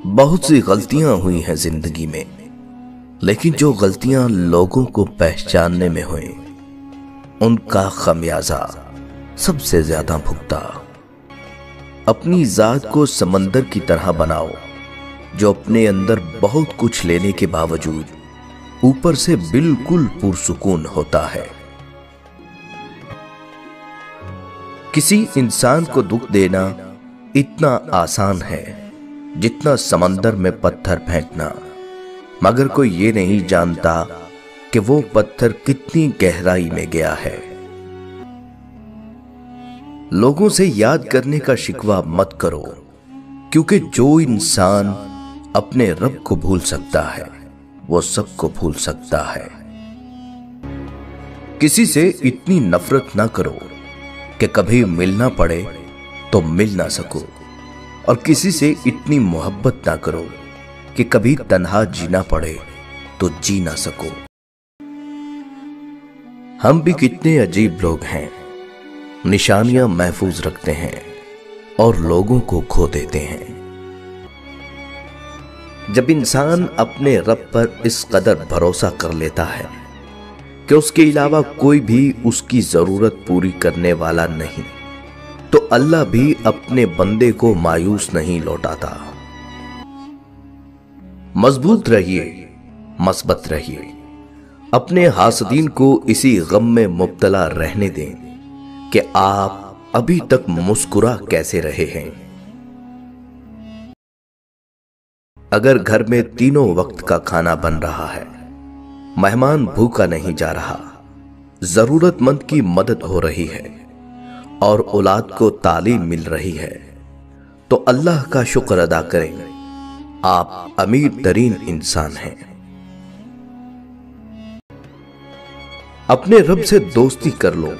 بہت سی غلطیاں ہوئی ہیں زندگی میں، لیکن جو غلطیاں لوگوں کو پہچاننے میں ہوئیں ان کا خمیازہ سب سے زیادہ بھگتا۔ اپنی ذات کو سمندر کی طرح بناؤ جو اپنے اندر بہت کچھ لینے کے باوجود اوپر سے بالکل پرسکون ہوتا ہے۔ کسی انسان کو دکھ دینا اتنا آسان ہے جتنا سمندر میں پتھر پھینکنا، مگر کوئی یہ نہیں جانتا کہ وہ پتھر کتنی گہرائی میں گیا ہے۔ لوگوں سے یاد کرنے کا شکوہ مت کرو، کیونکہ جو انسان اپنے رب کو بھول سکتا ہے وہ سب کو بھول سکتا ہے۔ کسی سے اتنی نفرت نہ کرو کہ کبھی ملنا پڑے تو مل نہ سکو، اور کسی سے اتنی محبت نہ کرو کہ کبھی تنہا جینا پڑے تو جی نہ سکو۔ ہم بھی کتنے عجیب لوگ ہیں، نشانیاں محفوظ رکھتے ہیں اور لوگوں کو کھو دیتے ہیں۔ جب انسان اپنے رب پر اس قدر بھروسہ کر لیتا ہے کہ اس کے علاوہ کوئی بھی اس کی ضرورت پوری کرنے والا نہیں، تو اللہ بھی اپنے بندے کو مایوس نہیں لوٹاتا۔ مضبوط رہیے، مثبت رہیے، اپنے حاسدین کو اسی غم میں مبتلا رہنے دیں کہ آپ ابھی تک مسکرا کیسے رہے ہیں۔ اگر گھر میں تینوں وقت کا کھانا بن رہا ہے، مہمان بھوکا نہیں جا رہا، ضرورت مند کی مدد ہو رہی ہے اور اولاد کو تعلیم مل رہی ہے، تو اللہ کا شکر ادا کریں، آپ امیر ترین انسان ہیں۔ اپنے رب سے دوستی کر لو،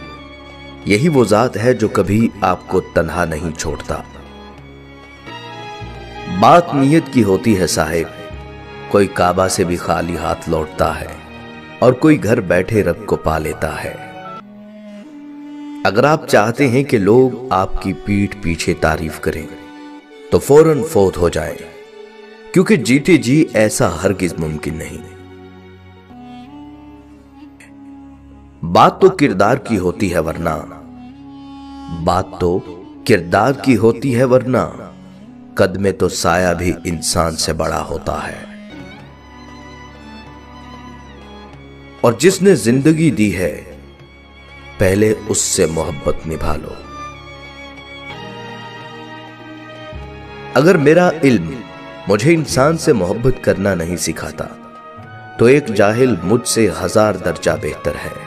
یہی وہ ذات ہے جو کبھی آپ کو تنہا نہیں چھوڑتا۔ بات نیت کی ہوتی ہے صاحب، کوئی کعبہ سے بھی خالی ہاتھ لوٹتا ہے اور کوئی گھر بیٹھے رب کو پا لیتا ہے۔ اگر آپ چاہتے ہیں کہ لوگ آپ کی پیٹھ پیچھے تعریف کریں تو فوراً فوت ہو جائیں، کیونکہ جیتے جی ایسا ہرگز ممکن نہیں۔ بات تو کردار کی ہوتی ہے ورنہ، بات تو کردار کی ہوتی ہے ورنہ قد میں تو سایہ بھی انسان سے بڑا ہوتا ہے۔ اور جس نے زندگی دی ہے پہلے اس سے محبت نبھا لو۔ اگر میرا علم مجھے انسان سے محبت کرنا نہیں سکھاتا تو ایک جاہل مجھ سے 1000 درجہ بہتر ہے۔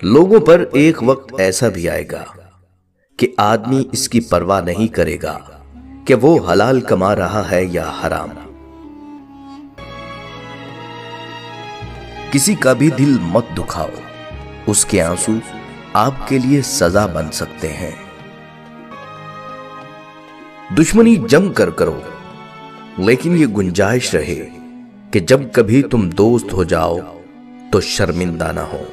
لوگوں پر ایک وقت ایسا بھی آئے گا کہ آدمی اس کی پرواہ نہیں کرے گا کہ وہ حلال کما رہا ہے یا حرام۔ کسی کا بھی دل مت دکھاؤ، اس کے آنسو آپ کے لیے سزا بن سکتے ہیں۔ دشمنی جم کر کرو، لیکن یہ گنجائش رہے کہ جب کبھی تم دوست ہو جاؤ تو شرمندہ نہ ہو۔